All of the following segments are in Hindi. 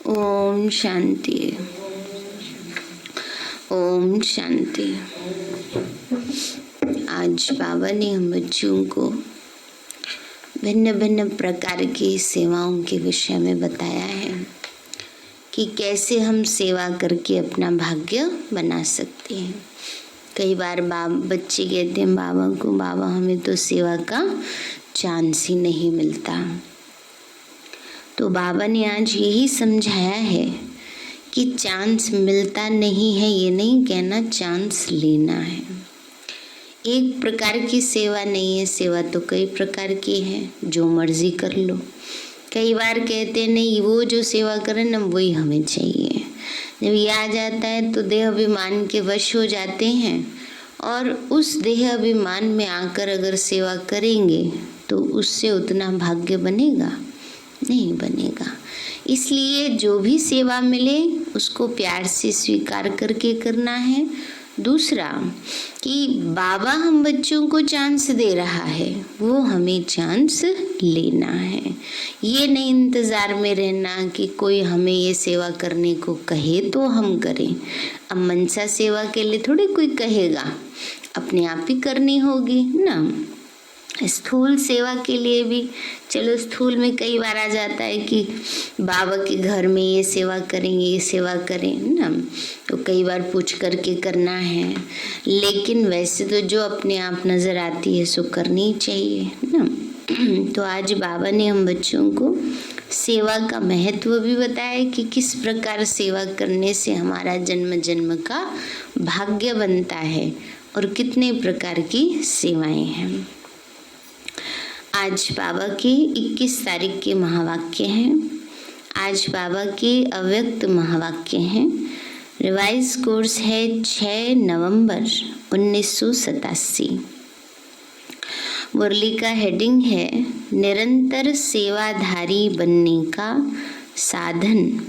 ओम शांति। ओम शांति। आज बाबा ने हम बच्चों को भिन्न भिन्न प्रकार की सेवाओं के विषय में बताया है कि कैसे हम सेवा करके अपना भाग्य बना सकते हैं। कई बार बच्चे कहते हैं बाबा को, बाबा हमें तो सेवा का चांस ही नहीं मिलता। तो बाबा ने आज यही समझाया है कि चांस मिलता नहीं है, ये नहीं कहना, चांस लेना है। एक प्रकार की सेवा नहीं है, सेवा तो कई प्रकार की है, जो मर्जी कर लो। कई बार कहते नहीं वो जो सेवा करे ना वही हमें चाहिए। जब ये आ जाता है तो देह अभिमान के वश हो जाते हैं और उस देह अभिमान में आकर अगर सेवा करेंगे तो उससे उतना भाग्य बनेगा नहीं बनेगा। इसलिए जो भी सेवा मिले उसको प्यार से स्वीकार करके करना है। दूसरा कि बाबा हम बच्चों को चांस दे रहा है, वो हमें चांस लेना है। ये नहीं इंतज़ार में रहना कि कोई हमें ये सेवा करने को कहे तो हम करें। अब मनसा सेवा के लिए थोड़ी कोई कहेगा, अपने आप ही करनी होगी ना। स्थूल सेवा के लिए भी चलो, स्थूल में कई बार आ जाता है कि बाबा के घर में ये सेवा करेंगे, ये सेवा करें ना, तो कई बार पूछ करके करना है। लेकिन वैसे तो जो अपने आप नज़र आती है सो करनी चाहिए ना। तो आज बाबा ने हम बच्चों को सेवा का महत्व भी बताया कि किस प्रकार सेवा करने से हमारा जन्म जन्म का भाग्य बनता है और कितने प्रकार की सेवाएं हैं। आज बाबा के 21 तारीख के महावाक्य हैं। आज बाबा के अव्यक्त महावाक्य हैं। रिवाइज कोर्स है 6 नवंबर 1987। मुरली का हेडिंग है निरंतर सेवाधारी बनने का साधन,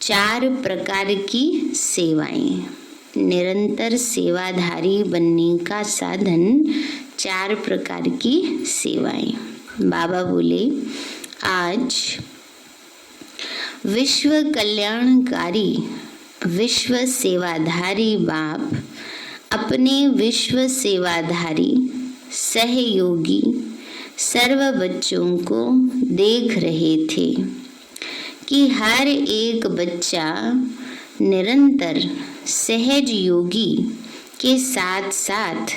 4 प्रकार की सेवाएं। निरंतर सेवाधारी बनने का साधन, 4 प्रकार की सेवाएं। बाबा बोले आज विश्व कल्याणकारी विश्व सेवाधारी बाप अपने विश्व सेवाधारी सहयोगी सर्व बच्चों को देख रहे थे कि हर एक बच्चा निरंतर सहज योगी के साथ साथ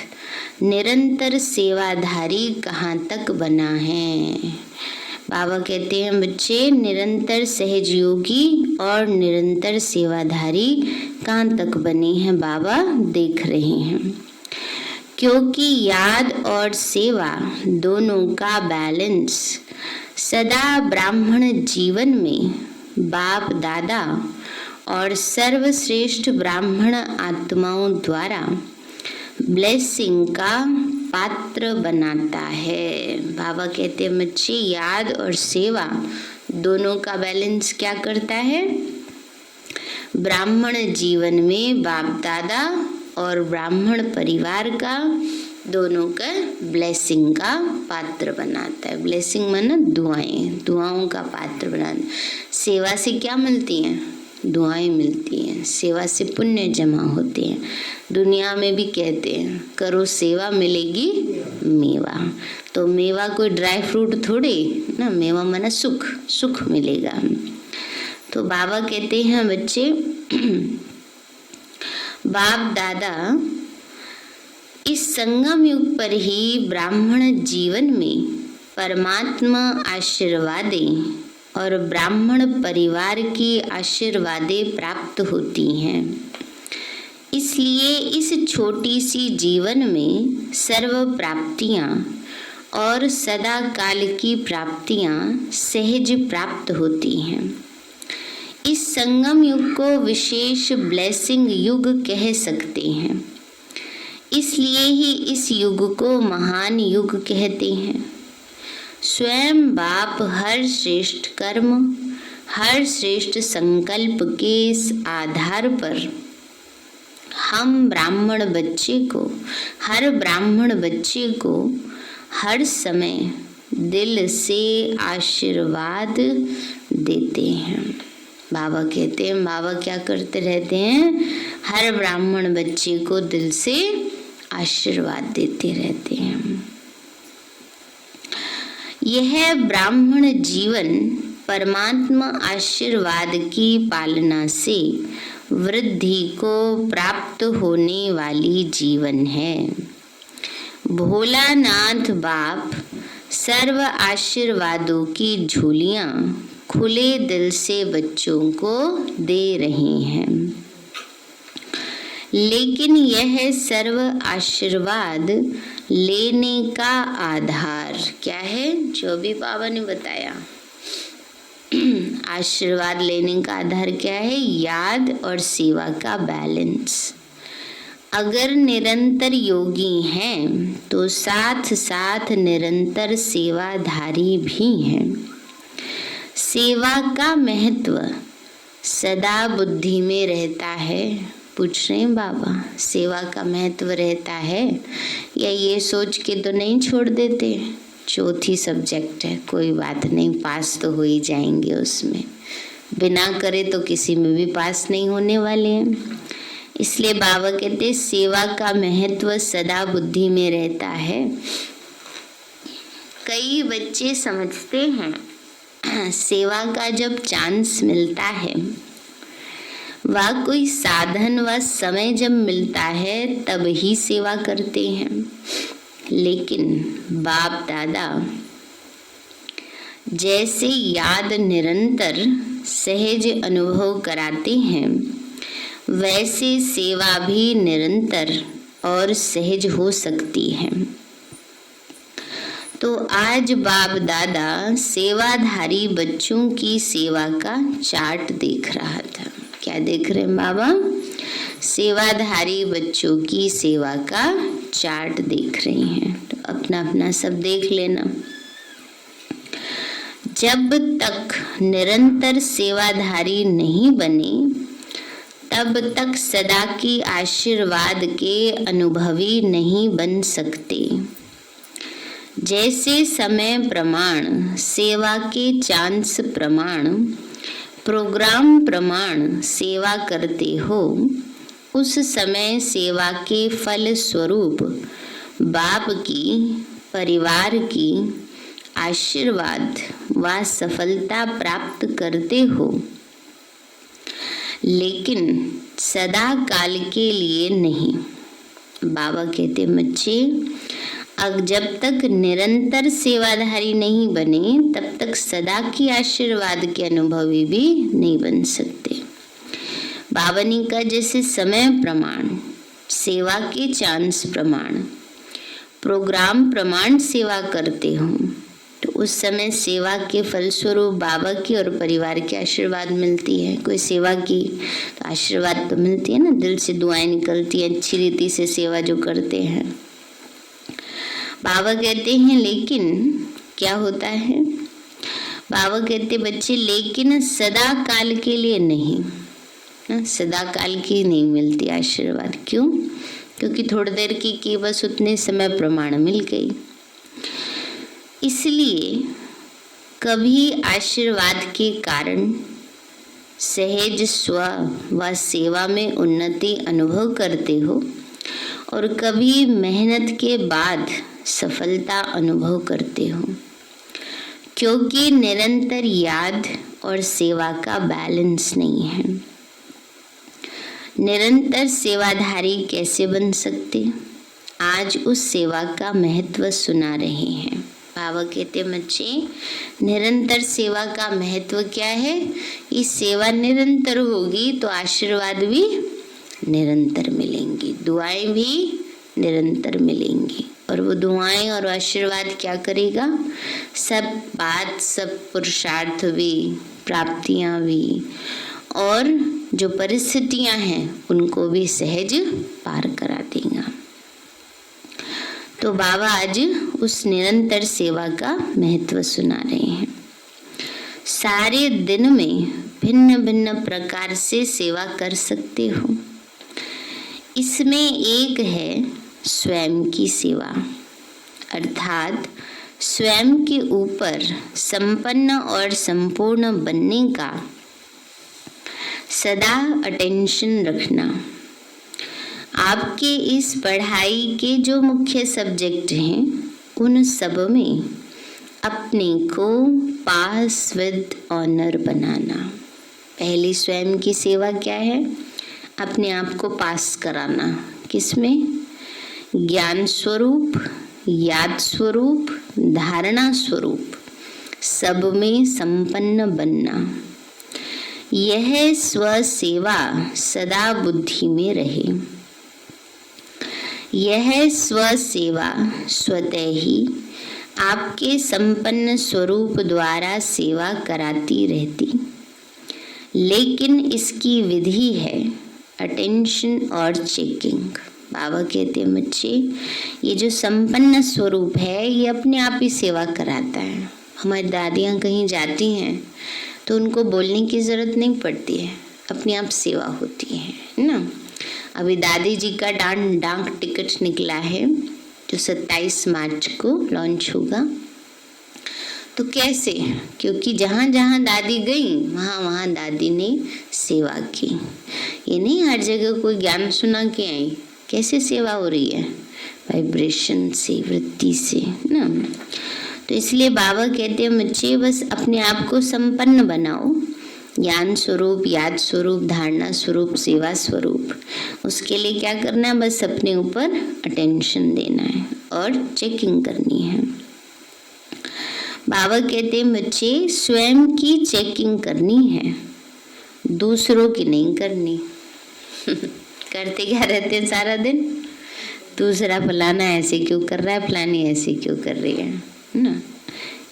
निरंतर सेवाधारी कहाँ तक बना है। बाबा कहते हैं बच्चे निरंतर सहज योगी और निरंतर सेवाधारी कहाँ तक बने हैं, बाबा देख रहे हैं। क्योंकि याद और सेवा दोनों का बैलेंस सदा ब्राह्मण जीवन में बाप दादा और सर्वश्रेष्ठ ब्राह्मण आत्माओं द्वारा ब्लेसिंग का पात्र बनाता है। बाबा कहते हैं बच्चे याद और सेवा दोनों का बैलेंस क्या करता है, ब्राह्मण जीवन में बाप दादा और ब्राह्मण परिवार का दोनों का ब्लेसिंग का पात्र बनाता है। ब्लेसिंग माना दुआएं, दुआओं का पात्र बनाता। सेवा से क्या मिलती हैं, दुआएं मिलती हैं। सेवा से पुण्य जमा होते हैं। दुनिया में भी कहते हैं करो सेवा मिलेगी मेवा। तो मेवा कोई ड्राई फ्रूट थोड़ी ना, मेवा माना सुख, सुख मिलेगा। तो बाबा कहते हैं बच्चे बाप दादा इस संगम युग पर ही ब्राह्मण जीवन में परमात्मा आशीर्वादें और ब्राह्मण परिवार की आशीर्वादें प्राप्त होती हैं। इसलिए इस छोटी सी जीवन में सर्व प्राप्तियां और सदा काल की प्राप्तियां सहज प्राप्त होती हैं। इस संगम युग को विशेष ब्लेसिंग युग कह सकते हैं। इसलिए ही इस युग को महान युग कहते हैं। स्वयं बाप हर श्रेष्ठ कर्म, हर श्रेष्ठ संकल्प के आधार पर हम ब्राह्मण बच्चे को, हर ब्राह्मण बच्चे को हर समय दिल से आशीर्वाद देते हैं। बाबा कहते हैं, बाबा क्या करते रहते हैं, हर ब्राह्मण बच्चे को दिल से आशीर्वाद देते रहते हैं। यह ब्राह्मण जीवन परमात्मा आशीर्वाद की पालना से वृद्धि को प्राप्त होने वाली जीवन है। भोलानाथ बाप सर्व आशीर्वादों की झोलियां खुले दिल से बच्चों को दे रहे हैं, लेकिन यह सर्व आशीर्वाद लेने का आधार क्या है, जो भी बाबा ने बताया। आशीर्वाद लेने का आधार क्या है, याद और सेवा का बैलेंस। अगर निरंतर योगी हैं तो साथ साथ निरंतर सेवाधारी भी हैं। सेवा का महत्व सदा बुद्धि में रहता है। पूछ रहे हैं बाबा, सेवा का महत्व रहता है या ये सोच के तो नहीं छोड़ देते, चौथी सब्जेक्ट है, कोई बात नहीं, पास तो हो ही जाएंगे उसमें, बिना करे तो किसी में भी पास नहीं होने वाले हैं। इसलिए बाबा कहते सेवा का महत्व सदा बुद्धि में रहता है। कई बच्चे समझते हैं सेवा का जब चांस मिलता है, वह कोई साधन व समय जब मिलता है तब ही सेवा करते हैं। लेकिन बाप दादा जैसे याद निरंतर सहज अनुभव कराते हैं, वैसे सेवा भी निरंतर और सहज हो सकती है। तो आज बाप दादा सेवाधारी बच्चों की सेवा का चार्ट देख रहा था। क्या देख रहे हैं बाबा? सेवाधारी बच्चों की सेवा का चार्ट देख रहे हैं। तो अपना अपना सब देख लेना। जब तक निरंतर सेवाधारी नहीं बने तब तक सदा की आशीर्वाद के अनुभवी नहीं बन सकते। जैसे समय प्रमाण, सेवा के चांस प्रमाण, प्रोग्राम प्रमाण सेवा करते हो, उस समय सेवा के फल स्वरूप बाप की, परिवार की आशीर्वाद व सफलता प्राप्त करते हो, लेकिन सदा काल के लिए नहीं। बाबा कहते बच्चे, अब जब तक निरंतर सेवाधारी नहीं बने तब तक सदा की आशीर्वाद के अनुभवी भी नहीं बन सकते। बाबा ने कहा जैसे समय प्रमाण, सेवा के चांस प्रमाण, प्रोग्राम प्रमाण सेवा करते हो, तो उस समय सेवा के फलस्वरूप बाबा की और परिवार की आशीर्वाद मिलती है। कोई सेवा की तो आशीर्वाद तो मिलती है ना, दिल से दुआएं निकलती हैं, अच्छी रीति से सेवा जो करते हैं। बाबा कहते हैं लेकिन क्या होता है, बाबा कहते बच्चे लेकिन सदा काल के लिए नहीं, सदा काल की नहीं मिलती आशीर्वाद। क्यों? क्योंकि थोड़ी देर की बस उतने समय प्रमाण मिल गई। इसलिए कभी आशीर्वाद के कारण सहज स्व व सेवा में उन्नति अनुभव करते हो और कभी मेहनत के बाद सफलता अनुभव करते हो, क्योंकि निरंतर याद और सेवा का बैलेंस नहीं है। निरंतर सेवाधारी कैसे बन सकते? आज उस सेवा का महत्व सुना रहे हैं। बाबा कहते बच्चे निरंतर सेवा का महत्व क्या है? इस सेवा निरंतर होगी तो आशीर्वाद भी निरंतर मिलेंगी, दुआएं भी निरंतर मिलेंगी। और वो दुआएं और आशीर्वाद क्या करेगा? सब बात, सब पुरुषार्थ भी, प्राप्तियां भी और जो परिस्थितियां हैं उनको भी सहज पार करा देगा। तो बाबा आज उस निरंतर सेवा का महत्व सुना रहे हैं। सारे दिन में भिन्न भिन्न प्रकार से सेवा कर सकते हो। इसमें एक है स्वयं की सेवा, अर्थात स्वयं के ऊपर संपन्न और संपूर्ण बनने का सदा अटेंशन रखना। आपके इस पढ़ाई के जो मुख्य सब्जेक्ट हैं उन सब में अपने को पास विद ऑनर बनाना। पहली स्वयं की सेवा क्या है? अपने आप को पास कराना। किसमें? ज्ञान स्वरूप, याद स्वरूप, धारणा स्वरूप, सब में संपन्न बनना। यह स्वसेवा सदा बुद्धि में रहे। यह स्वसेवा स्वतः ही आपके संपन्न स्वरूप द्वारा सेवा कराती रहती, लेकिन इसकी विधि है अटेंशन और चेकिंग। बाबा कहते हैं बच्चे, ये जो संपन्न स्वरूप है ये अपने आप ही सेवा कराता है। हमारी दादियाँ कहीं जाती हैं तो उनको बोलने की ज़रूरत नहीं पड़ती है, अपने आप सेवा होती है ना। अभी दादी जी का डाक टिकट निकला है जो 27 मार्च को लॉन्च होगा। तो कैसे? क्योंकि जहाँ जहाँ दादी गई वहाँ वहाँ दादी ने सेवा की। ये नहीं हर जगह कोई ज्ञान सुना के आई। कैसे सेवा हो रही है? वाइब्रेशन से, वृत्ति से ना। तो इसलिए बाबा कहते हैं बच्चे बस अपने आप को संपन्न बनाओ, ज्ञान स्वरूप, याद स्वरूप, धारणा स्वरूप, सेवा स्वरूप। उसके लिए क्या करना है? बस अपने ऊपर अटेंशन देना है और चेकिंग करनी है। बाबा कहते हैं बच्चे स्वयं की चेकिंग करनी है, दूसरों की नहीं करनी। करते क्या रहते हैं सारा दिन? दूसरा फलाना ऐसे क्यों कर रहा है, फलानी ऐसे क्यों कर रही है ना।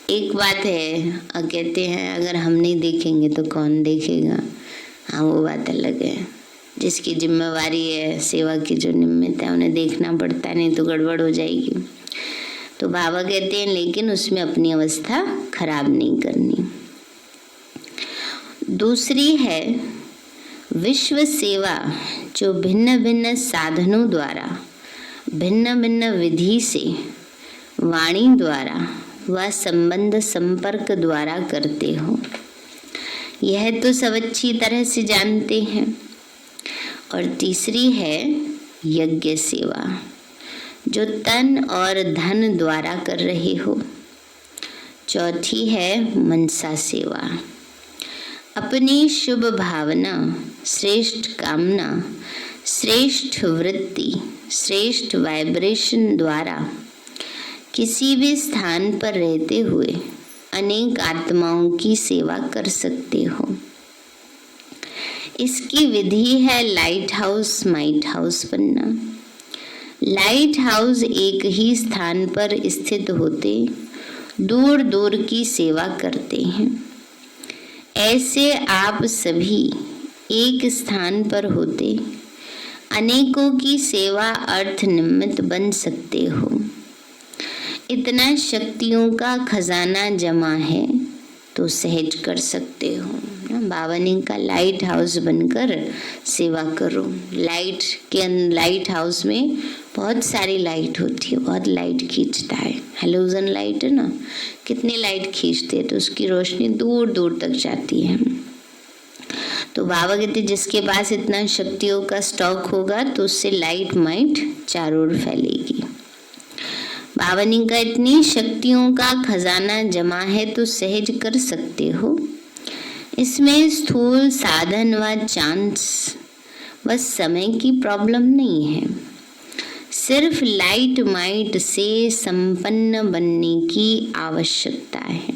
एक बात है, कहते हैं अगर हम नहीं देखेंगे तो कौन देखेगा। हाँ, वो बात अलग है। जिसकी जिम्मेवारी है, सेवा की जो निमित्त है, उन्हें देखना पड़ता है, नहीं तो गड़बड़ हो जाएगी। तो बाबा कहते हैं लेकिन उसमें अपनी अवस्था खराब नहीं करनी। दूसरी है विश्व सेवा, जो भिन्न भिन्न साधनों द्वारा, भिन्न भिन्न विधि से, वाणी द्वारा व संबंध संपर्क द्वारा करते हो। यह तो सब अच्छी तरह से जानते हैं। और तीसरी है यज्ञ सेवा, जो तन और धन द्वारा कर रहे हो। चौथी है मनसा सेवा, अपनी शुभ भावना, श्रेष्ठ कामना, श्रेष्ठ वृत्ति, श्रेष्ठ वाइब्रेशन द्वारा किसी भी स्थान पर रहते हुए अनेक आत्माओं की सेवा कर सकते हो। इसकी विधि है लाइट हाउस, माइट हाउस बनना। लाइट हाउस एक ही स्थान पर स्थित होते दूर दूर की सेवा करते हैं। ऐसे आप सभी एक स्थान पर होते अनेकों की सेवा अर्थ निमित्त बन सकते हो। इतना शक्तियों का खजाना जमा है तो सहज कर सकते हो। बाबा ने कहा लाइट हाउस बनकर सेवा करो। लाइट हाउस में बहुत सारी लाइट होती है, बहुत लाइट खींचता है। हेलोजन लाइट है ना, कितनी लाइट खींचते हैं तो उसकी रोशनी दूर दूर तक जाती है। तो बाबा कहते जिसके पास इतना शक्तियों का स्टॉक होगा तो उससे लाइट माइट चारों ओर फैलेगी। बाबा ने कहा इतनी शक्तियों का खजाना जमा है तो सहज कर सकते हो। इसमें स्थूल साधन व चांस व समय की प्रॉब्लम नहीं है, सिर्फ लाइट माइट से संपन्न बनने की आवश्यकता है।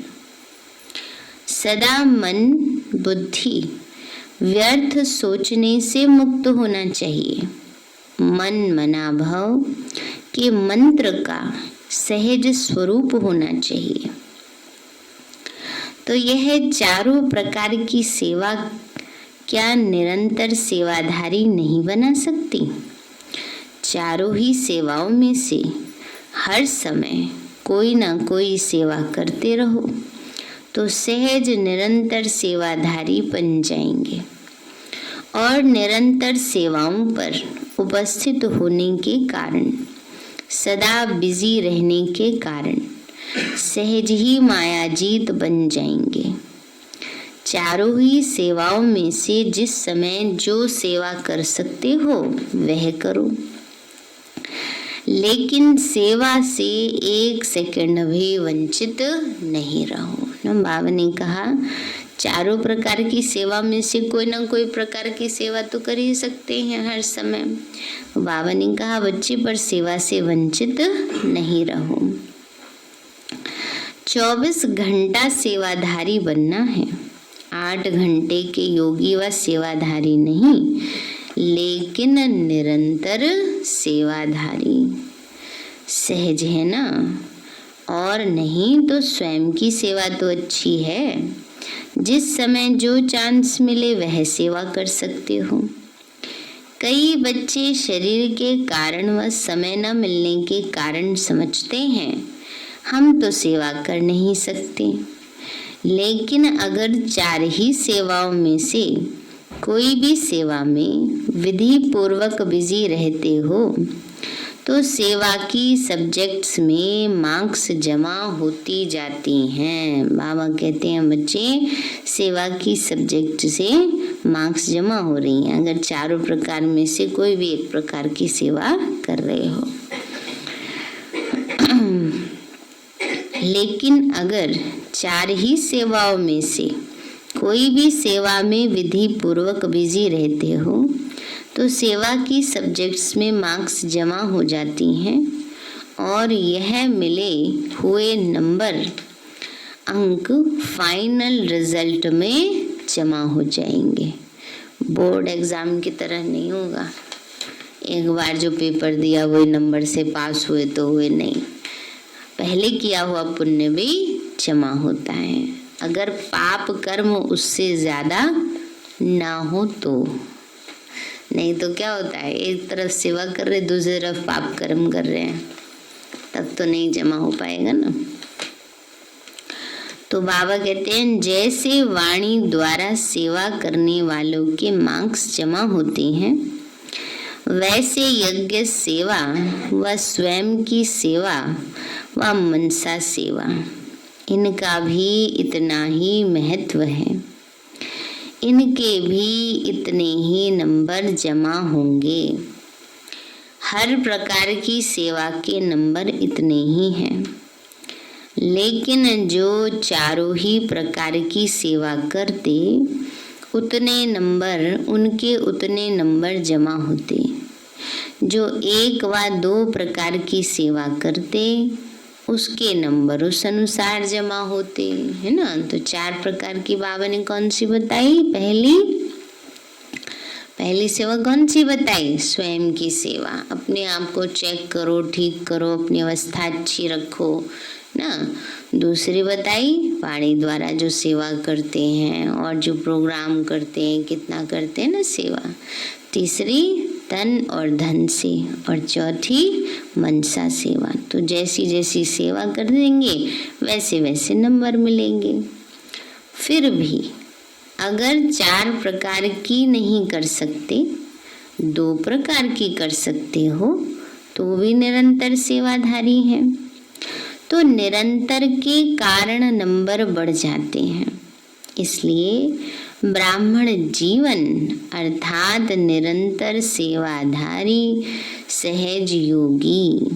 सदा मन बुद्धि व्यर्थ सोचने से मुक्त होना चाहिए। मन मनाभव के मंत्र का सहज स्वरूप होना चाहिए। तो यह चारों प्रकार की सेवा क्या निरंतर सेवाधारी नहीं बना सकती? चारों ही सेवाओं में से हर समय कोई ना कोई सेवा करते रहो तो सहज निरंतर सेवाधारी बन जाएंगे। और निरंतर सेवाओं पर उपस्थित होने के कारण, सदा बिजी रहने के कारण सहज ही मायाजीत बन जाएंगे। चारों ही सेवाओं में से जिस समय जो सेवा कर सकते हो वह करो, लेकिन सेवा से एक सेकंड भी वंचित नहीं रहो। ना बाबा ने कहा चारों प्रकार की सेवा में से कोई ना कोई प्रकार की सेवा तो कर ही सकते हैं हर समय। बाबा ने कहा बच्चे पर सेवा से वंचित नहीं रहो। 24 घंटा सेवाधारी बनना है, 8 घंटे के योगी व सेवाधारी नहीं, लेकिन निरंतर सेवाधारी। सहज है ना? और नहीं तो स्वयं की सेवा तो अच्छी है, जिस समय जो चांस मिले वह सेवा कर सकते हो। कई बच्चे शरीर के कारण व समय न मिलने के कारण समझते हैं हम तो सेवा कर नहीं सकते, लेकिन अगर 4 ही सेवाओं में से कोई भी सेवा में विधि पूर्वक बिजी रहते हो तो सेवा की सब्जेक्ट्स में मार्क्स जमा होती जाती हैं। बाबा कहते हैं बच्चे सेवा की सब्जेक्ट से मार्क्स जमा हो रही हैं अगर चारों प्रकार में से कोई भी एक प्रकार की सेवा कर रहे हो। लेकिन अगर 4 ही सेवाओं में से कोई भी सेवा में विधि पूर्वक बिजी रहते हो तो सेवा की सब्जेक्ट्स में मार्क्स जमा हो जाती हैं और यह मिले हुए नंबर अंक फाइनल रिजल्ट में जमा हो जाएंगे। बोर्ड एग्जाम की तरह नहीं होगा, एक बार जो पेपर दिया वही नंबर से पास हुए तो हुए नहीं, पहले किया हुआ पुण्य भी जमा होता है। अगर पाप कर्म उससे ज्यादा ना हो तो, नहीं तो क्या होता है एक तरफ सेवा कर रहे दूसरी तरफ पाप कर्म कर रहे हैं, तब तो नहीं जमा हो पाएगा ना। तो बाबा कहते हैं जैसे वाणी द्वारा सेवा करने वालों के मार्क्स जमा होते हैं वैसे यज्ञ सेवा व स्वयं की सेवा व मनसा सेवा इनका भी इतना ही महत्व है, इनके भी इतने ही नंबर जमा होंगे। हर प्रकार की सेवा के नंबर इतने ही हैं, लेकिन जो चारों ही प्रकार की सेवा करते उतने नंबर उनके उतने नंबर जमा होते। जो 1 व 2 प्रकार की सेवा करते उसके नंबर उस अनुसार जमा होते है ना। तो 4 प्रकार की बाबा ने कौन सी बताई? पहली सेवा कौन सी बताई? स्वयं की सेवा। अपने आप को चेक करो, ठीक करो, अपनी अवस्था अच्छी रखो ना। दूसरी बताई वाणी द्वारा जो सेवा करते हैं और जो प्रोग्राम करते हैं, कितना करते हैं ना सेवा। तीसरी तन और धन से, और चौथी मनसा सेवा। तो जैसी जैसी सेवा कर देंगे वैसे वैसे नंबर मिलेंगे। फिर भी अगर 4 प्रकार की नहीं कर सकते, 2 प्रकार की कर सकते हो तो भी निरंतर सेवाधारी हैं। तो निरंतर के कारण नंबर बढ़ जाते हैं। इसलिए ब्राह्मण जीवन अर्थात निरंतर सेवाधारी सहज योगी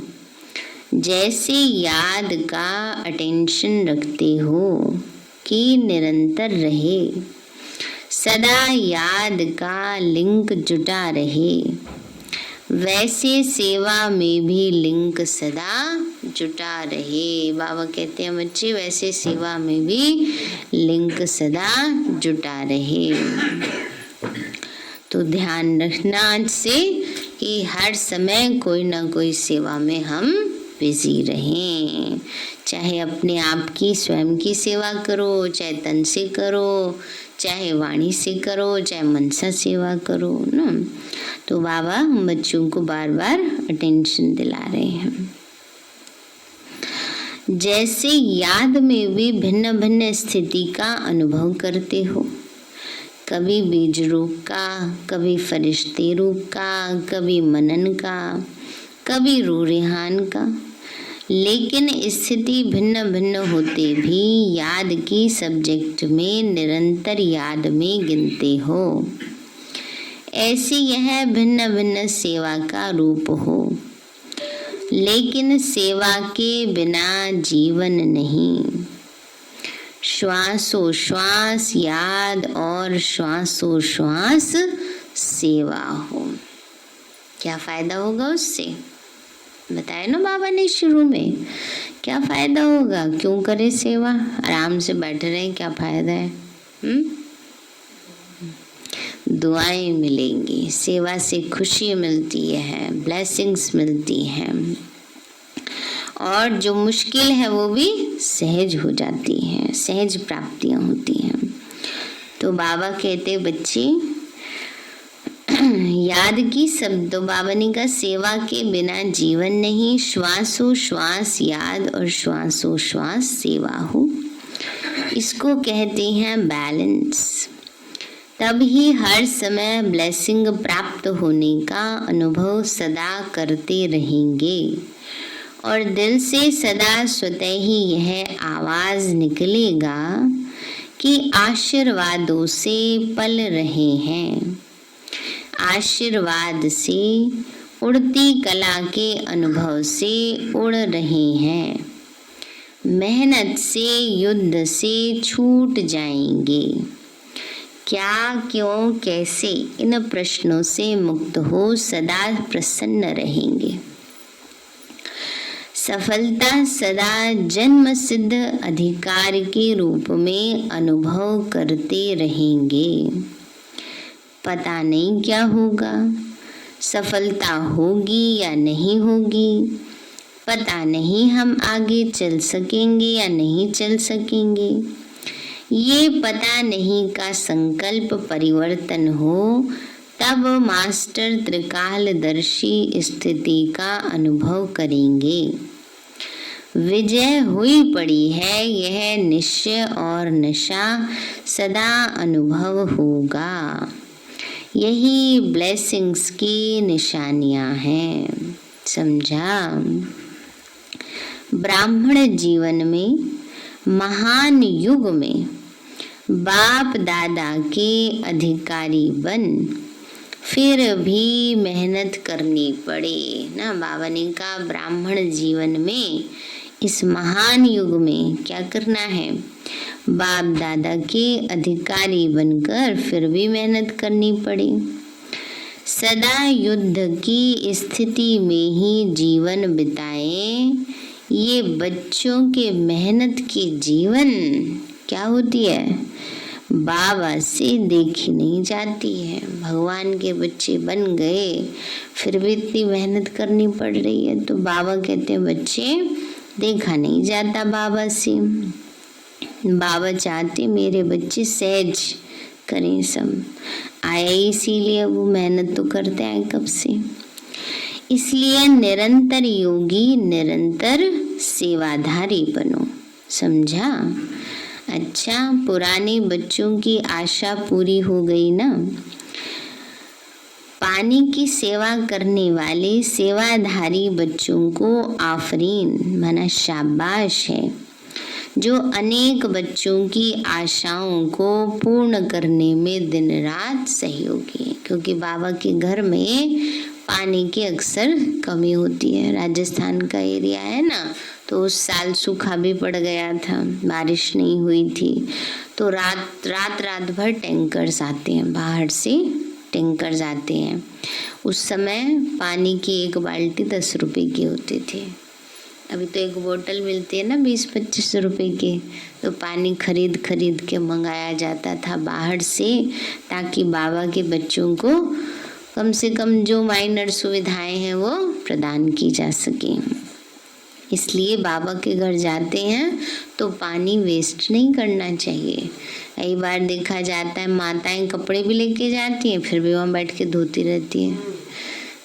जैसे याद का अटेंशन रखते हो कि निरंतर रहे, सदा याद का लिंक जुटा रहे, वैसे सेवा में भी लिंक सदा जुटा रहे। बाबा कहते हैं बच्चे वैसे सेवा में भी लिंक सदा जुटा रहे। तो ध्यान रखना आज से कि हर समय कोई ना कोई सेवा में हम बिजी रहें। चाहे अपने आप की स्वयं की सेवा करो, चाहे तन से करो, चाहे वाणी से करो, चाहे मनसा सेवा करो ना। तो बाबा हम बच्चों को बार बार अटेंशन दिला रहे हैं। जैसे याद में भी भिन्न भिन्न स्थिति का अनुभव करते हो, कभी बीज रूप का, कभी फरिश्ते रूप का, कभी मनन का, कभी रूह रेहान का, लेकिन स्थिति भिन्न भिन्न होते भी याद की सब्जेक्ट में निरंतर याद में गिनते हो। ऐसी यह भिन्न भिन्न सेवा का रूप हो, लेकिन सेवा के बिना जीवन नहीं। श्वासोश्वास याद और श्वासोश्वास सेवा हो। क्या फायदा होगा उससे? बताया ना बाबा ने शुरू में, क्या फायदा होगा? क्यों करे सेवा? आराम से बैठे रहे, क्या फायदा है? दुआएं मिलेंगी, सेवा से खुशी मिलती है, ब्लेसिंग्स मिलती हैं, और जो मुश्किल है वो भी सहज हो जाती है, सहज प्राप्तियां होती हैं। तो बाबा कहते बच्चे याद की शब्द, बाबा ने कहा सेवा के बिना जीवन नहीं। श्वासोश्वास याद और श्वासोश्वास सेवा हो, इसको कहते हैं बैलेंस। तभी हर समय ब्लेसिंग प्राप्त होने का अनुभव सदा करते रहेंगे और दिल से सदा स्वतः ही यह आवाज निकलेगा कि आशीर्वादों से पल रहे हैं। आशीर्वाद से, उड़ती कला के अनुभव से उड़ रहे हैं। मेहनत से, युद्ध से छूट जाएंगे। क्या, क्यों, कैसे, इन प्रश्नों से मुक्त हो सदा प्रसन्न रहेंगे। सफलता सदा जन्म सिद्ध अधिकार के रूप में अनुभव करते रहेंगे। पता नहीं क्या होगा, सफलता होगी या नहीं होगी, पता नहीं हम आगे चल सकेंगे या नहीं चल सकेंगे। ये पता नहीं का संकल्प परिवर्तन हो, तब मास्टर त्रिकालदर्शी स्थिति का अनुभव करेंगे। विजय हुई पड़ी है, यह निश्चय और नशा सदा अनुभव होगा। यही ब्लेसिंग्स की निशानियां हैं। समझा? ब्राह्मण जीवन में, महान युग में बाप दादा के अधिकारी बन फिर भी मेहनत करनी पड़े ना। बाबा ने कहा ब्राह्मण जीवन में, इस महान युग में क्या करना है? बाप दादा के अधिकारी बनकर फिर भी मेहनत करनी पड़ी। सदा युद्ध की स्थिति में ही जीवन बिताएं। ये बच्चों के मेहनत के जीवन क्या होती है? बाबा से देखी नहीं जाती है। भगवान के बच्चे बन गए, फिर भी इतनी मेहनत करनी पड़ रही है। तो बाबा कहते हैं बच्चे, देखा नहीं जाता बाबा से। बाबा चाहते मेरे बच्चे सहज करें, सब आया इसीलिए, वो मेहनत तो करते हैं कब से। इसलिए निरंतर योगी, निरंतर सेवाधारी बनो। समझा? अच्छा, पुराने बच्चों की आशा पूरी हो गई ना। पानी की सेवा करने वाले सेवाधारी बच्चों को आफरीन, माना शाबाश है, जो अनेक बच्चों की आशाओं को पूर्ण करने में दिन रात सहयोगी है। क्योंकि बाबा के घर में पानी की अक्सर कमी होती है। राजस्थान का एरिया है ना, तो उस साल सूखा भी पड़ गया था, बारिश नहीं हुई थी। तो रात भर टैंकर्स आते हैं, बाहर से टैंकर्स आते हैं। उस समय पानी की एक बाल्टी 10 रुपए की होती थी। अभी तो एक बोतल मिलती है ना 20-25 रुपए की। तो पानी खरीद के मंगाया जाता था बाहर से, ताकि बाबा के बच्चों को कम से कम जो माइनर सुविधाएं हैं वो प्रदान की जा सके। इसलिए बाबा के घर जाते हैं तो पानी वेस्ट नहीं करना चाहिए। कई बार देखा जाता है माताएं कपड़े भी लेके जाती हैं, फिर भी वहाँ बैठ के धोती रहती है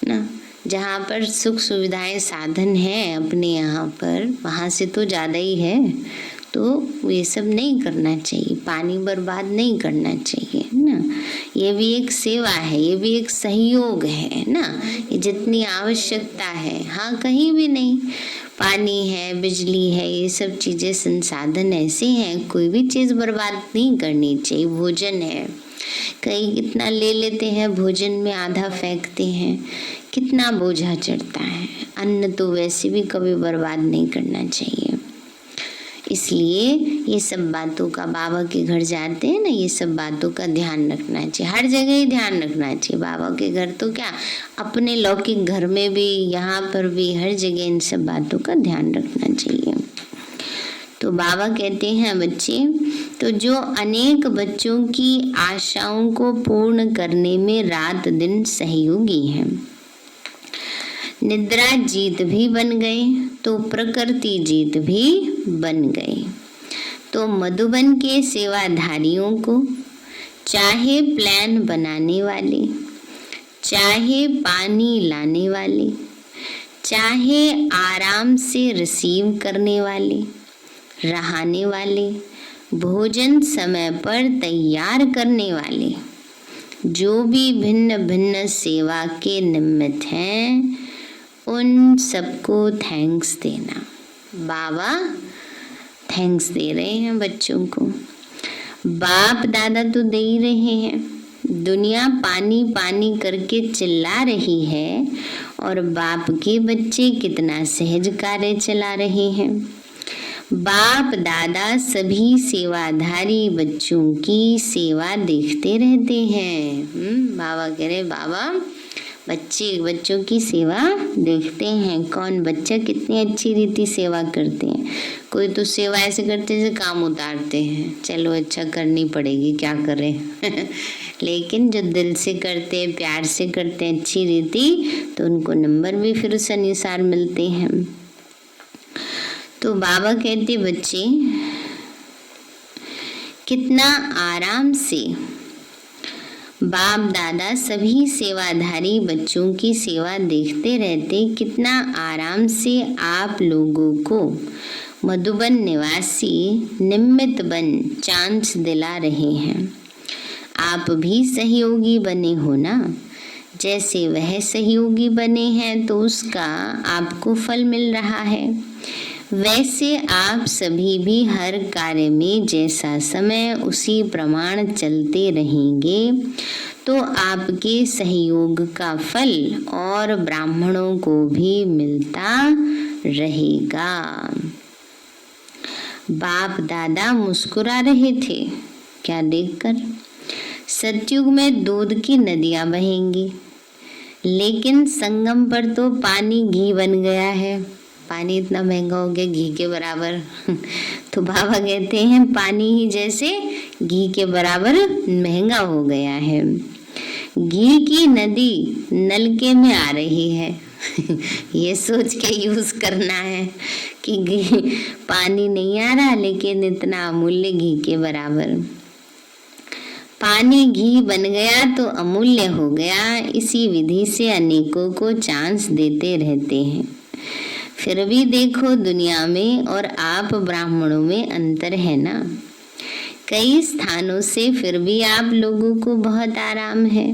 ना। जहाँ पर सुख सुविधाएं साधन हैं अपने यहाँ पर, वहाँ से तो ज़्यादा ही है। तो ये सब नहीं करना चाहिए, पानी बर्बाद नहीं करना चाहिए ना। ये भी एक सेवा है, ये भी एक सहयोग है ना। ये जितनी आवश्यकता है, हाँ कहीं भी नहीं पानी है, बिजली है, ये सब चीज़ें संसाधन ऐसे हैं, कोई भी चीज़ बर्बाद नहीं करनी चाहिए। भोजन है, कई कितना ले लेते हैं, भोजन में आधा फेंकते हैं, कितना बोझा चढ़ता है। अन्न तो वैसे भी कभी बर्बाद नहीं करना चाहिए। इसलिए ये सब बातों का, बाबा के घर जाते हैं ना, ये सब बातों का ध्यान रखना चाहिए। हर जगह ही ध्यान रखना चाहिए। बाबा के घर तो क्या, अपने लौकिक घर में भी, यहाँ पर भी, हर जगह इन सब बातों का ध्यान रखना चाहिए। तो बाबा कहते हैं बच्चे, तो जो अनेक बच्चों की आशाओं को पूर्ण करने में रात दिन सहयोगी हैं, निद्रा जीत भी बन गए तो प्रकृति जीत भी बन गई। तो मधुबन के सेवाधारियों को, चाहे प्लान बनाने वाले, चाहे पानी लाने वाले, चाहे आराम से रिसीव करने वाले, रहाने वाले, भोजन समय पर तैयार करने वाले, जो भी भिन्न भिन्न सेवा के निमित्त हैं, उन सबको थैंक्स देना। बाबा थैंक्स दे रहे हैं बच्चों को। बाप दादा तो दे ही रहे हैं। दुनिया पानी पानी करके चिल्ला रही है और बाप के बच्चे कितना सहज कार्य चला रहे हैं। बाप दादा सभी सेवाधारी बच्चों की सेवा देखते रहते हैं। बाबा कह रहे, बाबा बच्चों की सेवा देखते हैं। कौन बच्चा कितनी अच्छी रीति सेवा करते हैं। कोई तो सेवा ऐसे करते हैं जैसे काम उतारते हैं, चलो अच्छा करनी पड़ेगी, क्या करें लेकिन जो दिल से करते हैं, प्यार से करते हैं, अच्छी रीति, तो उनको नंबर भी फिर उस अनुसार मिलते हैं। तो बाबा कहते, बच्चे कितना आराम से बाप दादा सभी सेवाधारी बच्चों की सेवा देखते रहते, कितना आराम से आप लोगों को मधुबन निवासी निमित्त बन चांस दिला रहे हैं। आप भी सहयोगी बने हो ना। जैसे वह सहयोगी बने हैं तो उसका आपको फल मिल रहा है, वैसे आप सभी भी हर कार्य में जैसा समय उसी प्रमाण चलते रहेंगे तो आपके सहयोग का फल और ब्राह्मणों को भी मिलता रहेगा। बाप दादा मुस्कुरा रहे थे क्या देखकर? सतयुग में दूध की नदियां बहेंगी, लेकिन संगम पर तो पानी घी बन गया है। पानी इतना महंगा हो गया, घी के बराबर तो बाबा कहते हैं पानी ही जैसे घी के बराबर महंगा हो गया है। घी की नदी नलके में आ रही है ये सोच के यूज करना है कि पानी नहीं आ रहा, लेकिन इतना अमूल्य घी के बराबर। पानी घी बन गया तो अमूल्य हो गया। इसी विधि से अनेकों को चांस देते रहते हैं। फिर भी देखो दुनिया में और आप ब्राह्मणों में अंतर है ना। कई स्थानों से फिर भी आप लोगों को बहुत आराम है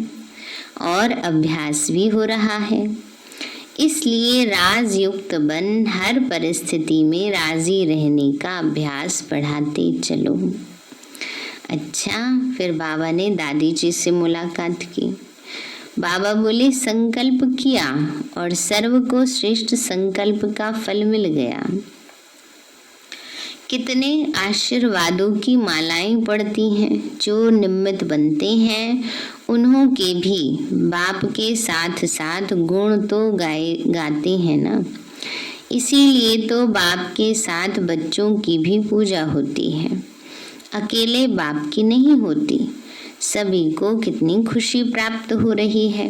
और अभ्यास भी हो रहा है। इसलिए राजयुक्त बन हर परिस्थिति में राजी रहने का अभ्यास बढ़ाते चलो। अच्छा, फिर बाबा ने दादी जी से मुलाकात की। बाबा बोले संकल्प किया और सर्व को श्रेष्ठ संकल्प का फल मिल गया। कितने आशीर्वादों की मालाएं पड़ती हैं। जो निमित्त बनते हैं उन्हों के भी बाप के साथ साथ गुण तो गाते हैं ना। इसीलिए तो बाप के साथ बच्चों की भी पूजा होती है, अकेले बाप की नहीं होती। सभी को कितनी खुशी प्राप्त हो रही है।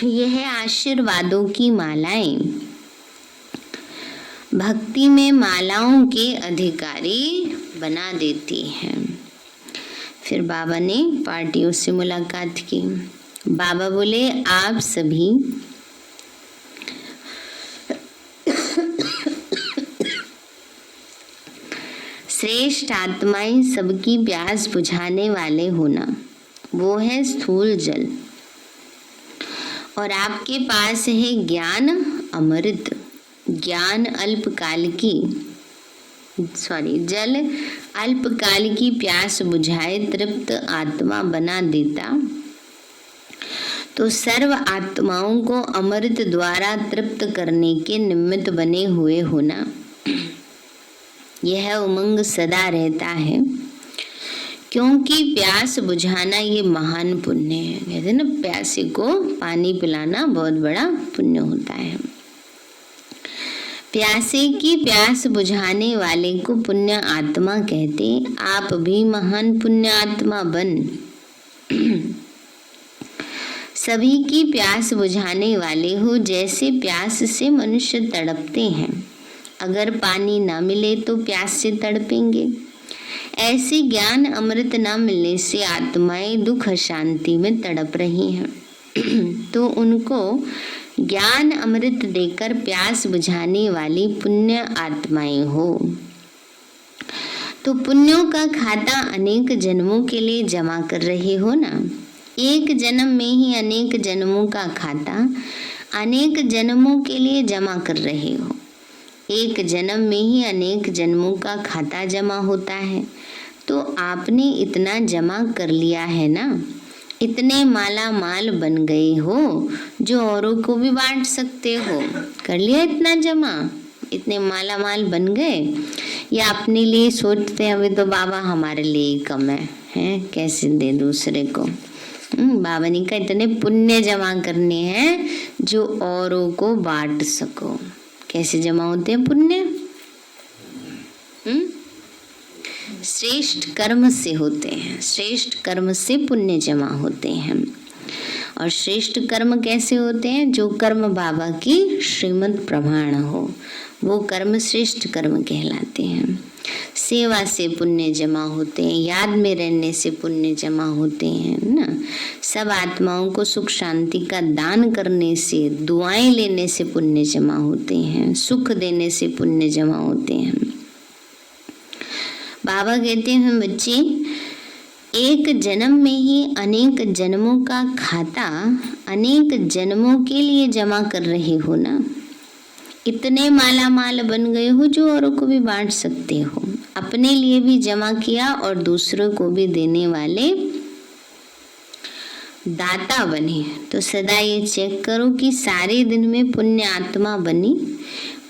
यह आशीर्वादों की मालाएं भक्ति में मालाओं के अधिकारी बना देती हैं। फिर बाबा ने पार्टियों से मुलाकात की। बाबा बोले आप सभी श्रेष्ठ आत्माएं सबकी प्यास बुझाने वाले होना, वो है स्थूल जल, और आपके पास है ज्ञान अमृत। जल अल्पकाल की प्यास बुझाए तृप्त आत्मा बना देता, तो सर्व आत्माओं को अमृत द्वारा तृप्त करने के निमित्त बने हुए होना, यह उमंग सदा रहता है। क्योंकि प्यास बुझाना ये महान पुण्य है। कहते हैं ना, प्यासे को पानी पिलाना बहुत बड़ा पुण्य होता है। प्यासे की प्यास बुझाने वाले को पुण्य आत्मा कहते। आप भी महान पुण्य आत्मा बन सभी की प्यास बुझाने वाले हो। जैसे प्यास से मनुष्य तड़पते हैं, अगर पानी ना मिले तो प्यास से तड़पेंगे, ऐसे ज्ञान अमृत ना मिलने से आत्माएं दुख अशांति में तड़प रही हैं। तो उनको ज्ञान अमृत देकर प्यास बुझाने वाली पुण्य आत्माएं हो। तो पुण्यों का खाता अनेक जन्मों के लिए जमा कर रहे हो ना। एक जन्म में ही अनेक जन्मों का खाता अनेक जन्मों के लिए जमा कर रहे हो। एक जन्म में ही अनेक जन्मों का खाता जमा होता है। तो आपने इतना जमा कर लिया है ना, इतने माला माल बन गए हो जो औरों को भी बांट सकते हो। कर लिया इतना जमा, इतने माला माल बन गए, या अपने लिए सोचते हैं अभी तो बाबा हमारे लिए कम है, कैसे दे दूसरे को। बाबा ने कहा इतने पुण्य जमा करने हैं जो औरों को बांट सको। कैसे जमा होते हैं पुण्य? श्रेष्ठ कर्म से होते हैं। श्रेष्ठ कर्म से पुण्य जमा होते हैं। और श्रेष्ठ कर्म कैसे होते हैं? जो कर्म बाबा की श्रीमद् प्रमाण हो, वो कर्म श्रेष्ठ कर्म कहलाते हैं। सेवा से पुण्य जमा होते हैं, याद में रहने से पुण्य जमा होते हैं ना। सब आत्माओं को सुख शांति का दान करने से, दुआएं लेने से पुण्य जमा होते हैं, सुख देने से पुण्य जमा होते हैं। बाबा कहते हैं बच्चे, एक जन्म में ही अनेक जन्मों का खाता अनेक जन्मों के लिए जमा कर रहे हो ना। इतने माला माल बन गए हो जो औरों को भी बांट सकते हो। अपने लिए भी जमा किया और दूसरों को भी देने वाले दाता बने। तो सदा ये चेक करो कि सारे दिन में पुण्य आत्मा बनी,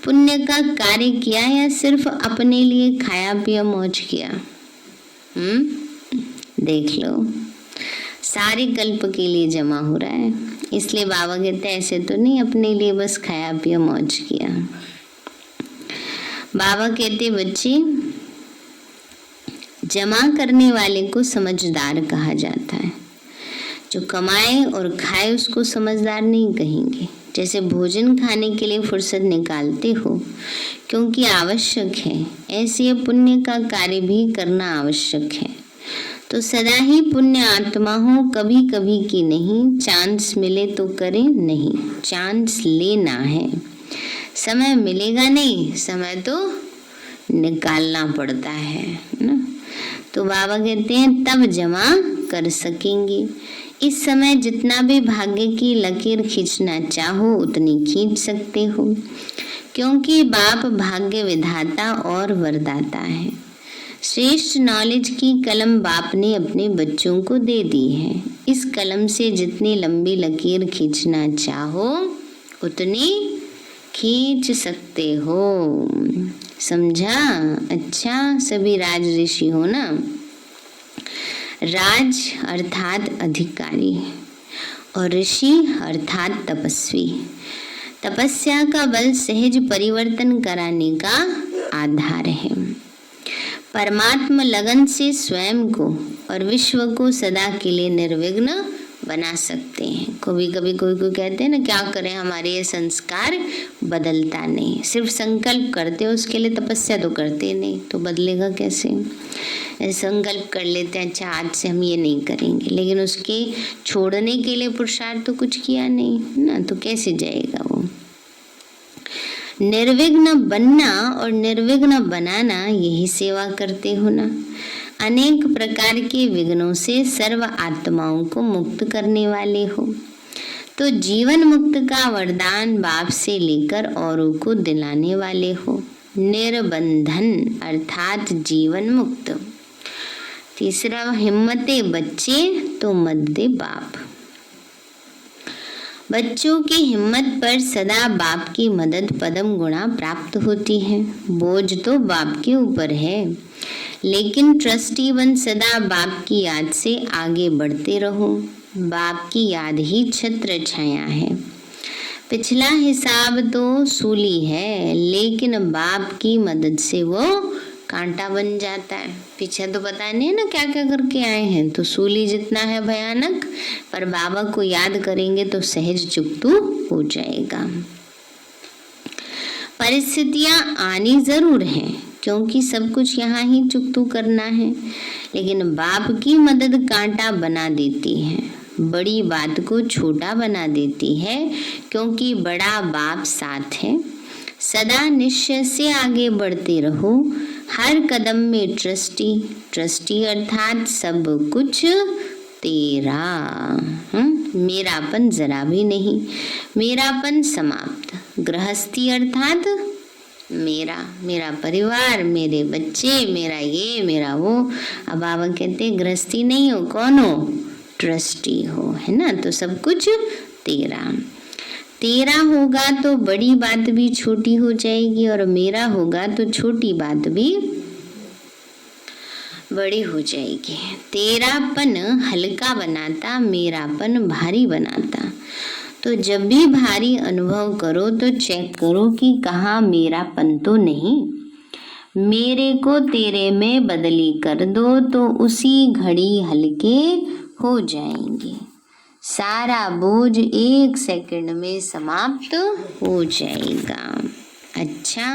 पुण्य का कार्य किया या सिर्फ अपने लिए खाया पिया मौज किया। देख लो, सारे कल्प के लिए जमा हो रहा है। इसलिए बाबा कहते हैं ऐसे तो नहीं अपने लिए बस खाया पिया मौज किया। बाबा कहते बच्चे, जमा करने वाले को समझदार कहा जाता है। जो कमाए और खाए उसको समझदार नहीं कहेंगे। जैसे भोजन खाने के लिए फुर्सत निकालते हो क्योंकि आवश्यक है, ऐसे ये पुण्य का कार्य भी करना आवश्यक है। तो सदा ही पुण्य आत्मा हो, कभी कभी की नहीं। चांस मिले तो करे नहीं, चांस लेना है। समय मिलेगा नहीं, समय तो निकालना पड़ता है ना। तो बाबा कहते हैं तब जमा कर सकेंगे। इस समय जितना भी भाग्य की लकीर खींचना चाहो उतनी खींच सकते हो, क्योंकि बाप भाग्य विधाता और वरदाता है। श्रेष्ठ नॉलेज की कलम बाप ने अपने बच्चों को दे दी है। इस कलम से जितनी लंबी लकीर खींचना चाहो उतनी खींच सकते हो। समझा? अच्छा, सभी राज ऋषि हो ना। राज अर्थात अधिकारी और ऋषि अर्थात तपस्वी। तपस्या का बल सहज परिवर्तन कराने का आधार है। परमात्मा लगन से स्वयं को और विश्व को सदा के लिए निर्विघ्न बना सकते हैं। कभी कभी कोई कहते हैं ना, क्या करें, हमारे ये संस्कार बदलता नहीं। सिर्फ संकल्प करते हो, उसके लिए तपस्या तो करते नहीं, तो बदलेगा कैसे? संकल्प कर लेते हैं, अच्छा आज से हम ये नहीं करेंगे, लेकिन उसके छोड़ने के लिए पुरुषार्थ तो कुछ किया नहीं ना, तो कैसे जाएगा वो? निर्विघ्न बनना और निर्विघ्न बनाना, यही सेवा करते हो ना। अनेक प्रकार के विघ्नों से सर्व आत्माओं को मुक्त करने वाले हो। तो जीवन मुक्त का वरदान बाप से लेकर औरों को दिलाने वाले हो। निर्बंधन अर्थात जीवन मुक्त। तीसरा, हिम्मते बच्चे तो मददे बाप। बच्चों की हिम्मत पर सदा बाप की मदद पदम गुणा प्राप्त होती है। बोझ तो बाप के ऊपर है, लेकिन ट्रस्टी बन सदा बाप की याद से आगे बढ़ते रहो। बाप की याद ही छत्र छाया है। पिछला हिसाब तो सूली है, लेकिन बाप की मदद से वो कांटा बन जाता है। पीछे तो पता नहीं है ना क्या क्या करके आए हैं, तो सूली जितना है भयानक, पर बाबा को याद करेंगे तो सहज चुकतू हो जाएगा। परिस्थितियां आनी जरूर हैं, क्योंकि सब कुछ यहाँ ही चुकतू करना है, लेकिन बाप की मदद कांटा बना देती है, बड़ी बात को छोटा बना देती है, क्योंकि बड़ा बाप साथ है। सदा निश्चय से आगे बढ़ते रहो। हर कदम में ट्रस्टी अर्थात सब कुछ तेरा। मेरापन जरा भी नहीं, मेरापन समाप्त। गृहस्थी अर्थात मेरा परिवार, मेरे बच्चे, मेरा ये मेरा वो। अब बाबा कहते गृहस्थी नहीं हो, कौन हो? ट्रस्टी हो, है ना। तो सब कुछ तेरा होगा तो बड़ी बात भी छोटी हो जाएगी, और मेरा होगा तो छोटी बात भी बड़ी हो जाएगी। तेरापन हल्का बनाता, मेरापन भारी बनाता। तो जब भी भारी अनुभव करो तो चेक करो कि कहाँ मेरापन तो नहीं। मेरे को तेरे में बदली कर दो तो उसी घड़ी हल्के हो जाएंगे। सारा बोझ 1 सेकंड में समाप्त हो जाएगा। अच्छा,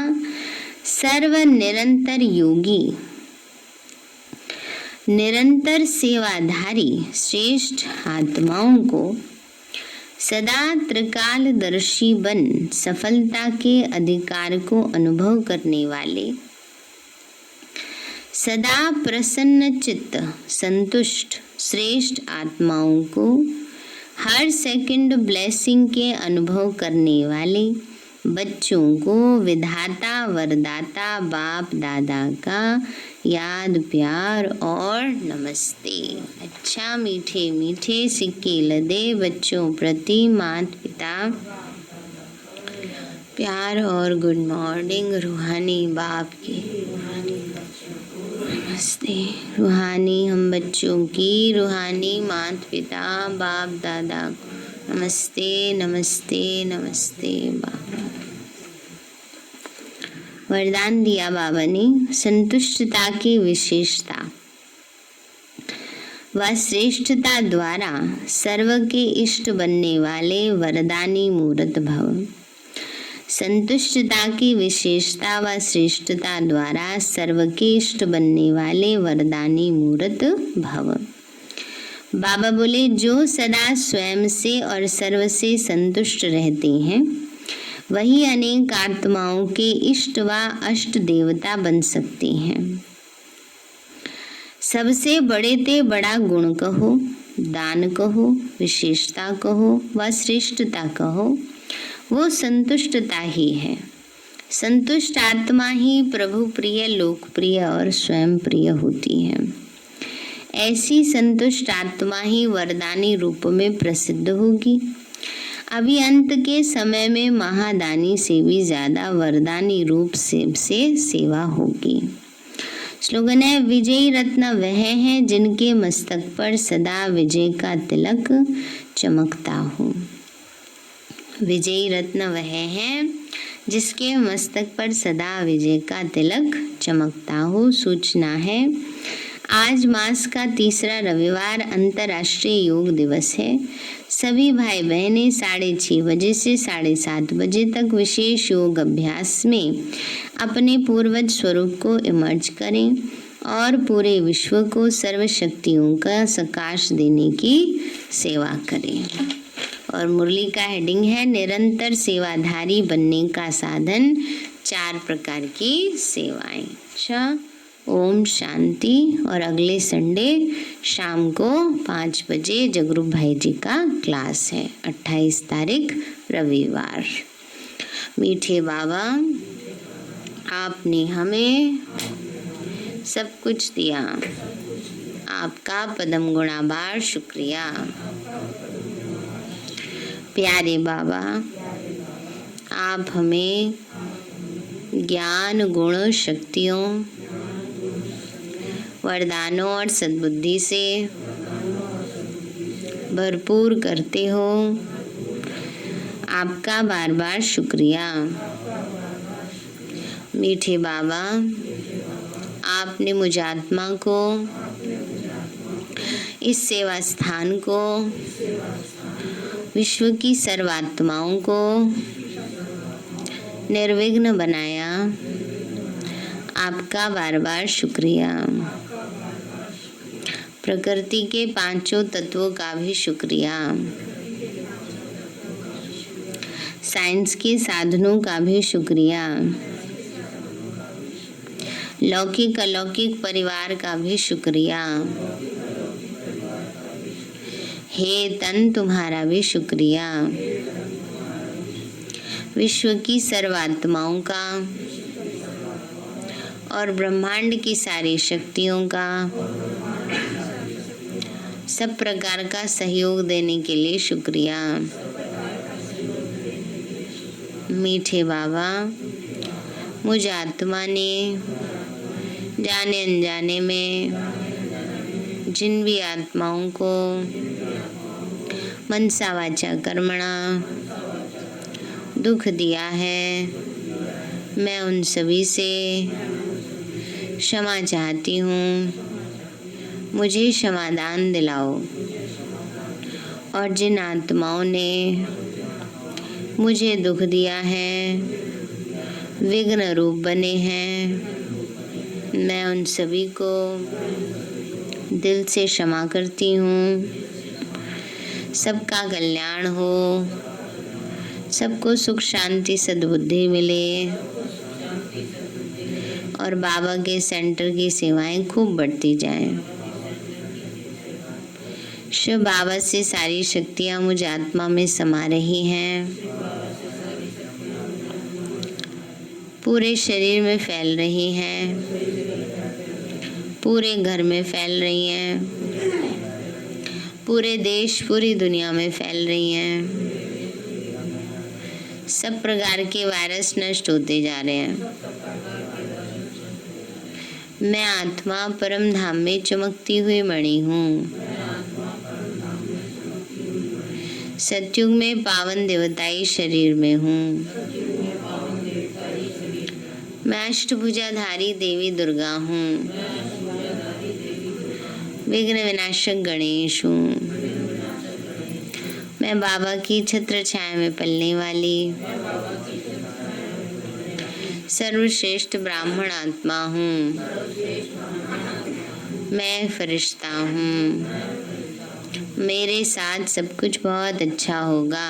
सर्व निरंतर योगी, निरंतर सेवाधारी श्रेष्ठ आत्माओं को सदा त्रिकालदर्शी बन सफलता के अधिकार को अनुभव करने वाले, सदा प्रसन्न चित्त संतुष्ट श्रेष्ठ आत्माओं को हर सेकंड ब्लेसिंग के अनुभव करने वाले बच्चों को विधाता वरदाता बाप दादा का याद प्यार और नमस्ते। अच्छा, मीठे मीठे सिक्के लदे बच्चों प्रति माता पिता प्यार और गुड मॉर्निंग। रूहानी बाप की नमस्ते। रूहानी हम बच्चों की, रूहानी माता पिता बाप दादा नमस्ते नमस्ते नमस्ते। बाबा वरदान दिया बाबा ने, संतुष्टता की विशेषता व श्रेष्ठता द्वारा सर्व के इष्ट बनने वाले वरदानी मूर्त भव। संतुष्टता की विशेषता व श्रेष्ठता द्वारा सर्व के इष्ट बनने वाले वरदानी मूर्त भव। बाबा बोले, जो सदा स्वयं से और सर्व से संतुष्ट रहते हैं वही अनेक आत्माओं के इष्ट व अष्ट देवता बन सकते हैं। सबसे बड़े ते बड़ा गुण कहो, दान कहो, विशेषता कहो व श्रेष्ठता कहो, वो संतुष्टता ही है। संतुष्ट आत्मा ही प्रभु प्रिय, लोकप्रिय और स्वयं प्रिय होती है। ऐसी संतुष्ट आत्मा ही वरदानी रूप में प्रसिद्ध होगी। अभी अंत के समय में महादानी से भी ज्यादा वरदानी रूप से सेवा होगी। स्लोगन है, विजयी रत्न वह है जिनके मस्तक पर सदा विजय का तिलक चमकता हो। विजयी रत्न वह है जिसके मस्तक पर सदा विजय का तिलक चमकता हो। सूचना है, आज मास का तीसरा रविवार अंतर्राष्ट्रीय योग दिवस है। सभी भाई बहनें 6:30 बजे से 7:30 बजे तक विशेष योग अभ्यास में अपने पूर्वज स्वरूप को इमर्ज करें और पूरे विश्व को सर्व शक्तियों का सकाश देने की सेवा करें। और मुरली का हेडिंग है, निरंतर सेवाधारी बनने का साधन 4 प्रकार की सेवाएं। अच्छा, ओम शांति। और अगले संडे शाम को 5 बजे जगरूप भाई जी का क्लास है, 28 तारीख रविवार। मीठे बाबा, आपने हमें सब कुछ दिया, आपका पदम गुणाभार शुक्रिया। प्यारे बाबा, आप हमें ज्ञान, गुण, शक्तियों, वरदानों और सद्बुद्धि से भरपूर करते हो, आपका बार बार शुक्रिया। मीठे बाबा, आपने मुझ आत्मा को, इस सेवा स्थान को, विश्व की सर्वात्माओं को निर्विघ्न बनाया, आपका बार बार शुक्रिया। प्रकृति के 5 तत्वों का भी शुक्रिया, साइंस के साधनों का भी शुक्रिया, लौकिक अलौकिक परिवार का भी शुक्रिया, हे तन तुम्हारा भी शुक्रिया, विश्व की सर्वात्माओं का और ब्रह्मांड की सारी शक्तियों का सब प्रकार का सहयोग देने के लिए शुक्रिया। मीठे बाबा, मुझ आत्मा ने जाने अनजाने में जिन भी आत्माओं को मनसा वाचा कर्मणा दुख दिया है, मैं उन सभी से क्षमा चाहती हूँ, मुझे क्षमादान दिलाओ। और जिन आत्माओं ने मुझे दुख दिया है, विघ्न रूप बने हैं, मैं उन सभी को दिल से क्षमा करती हूँ। सबका कल्याण हो, सबको सुख शांति सद्बुद्धि मिले और बाबा के सेंटर की सेवाएं खूब बढ़ती जाएं। शिव बाबा से सारी शक्तियां मुझ आत्मा में समा रही हैं, पूरे शरीर में फैल रही हैं, पूरे घर में फैल रही हैं, पूरे देश पूरी दुनिया में फैल रही हैं। सब प्रकार के वायरस नष्ट होते जा रहे हैं। मैं आत्मा परम धाम में चमकती हुई मणि हूँ। सतयुग में पावन देवताई शरीर में हूँ। मैं अष्टभुजाधारी देवी दुर्गा हूँ। विघ्न विनाशक गणेश हूँ। मैं बाबा की छत्र छाया में पलने वाली सर्वश्रेष्ठ ब्राह्मण आत्मा हूँ। मैं फरिश्ता हूँ। मेरे साथ सब कुछ बहुत अच्छा होगा।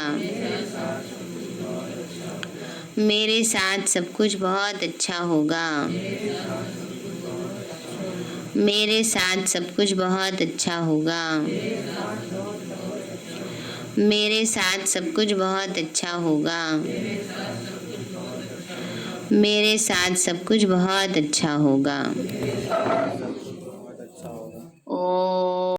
मेरे साथ सब कुछ बहुत अच्छा होगा। मेरे साथ सब कुछ बहुत अच्छा होगा। मेरे साथ सब कुछ बहुत अच्छा होगा। मेरे साथ सब कुछ बहुत अच्छा होगा। ओम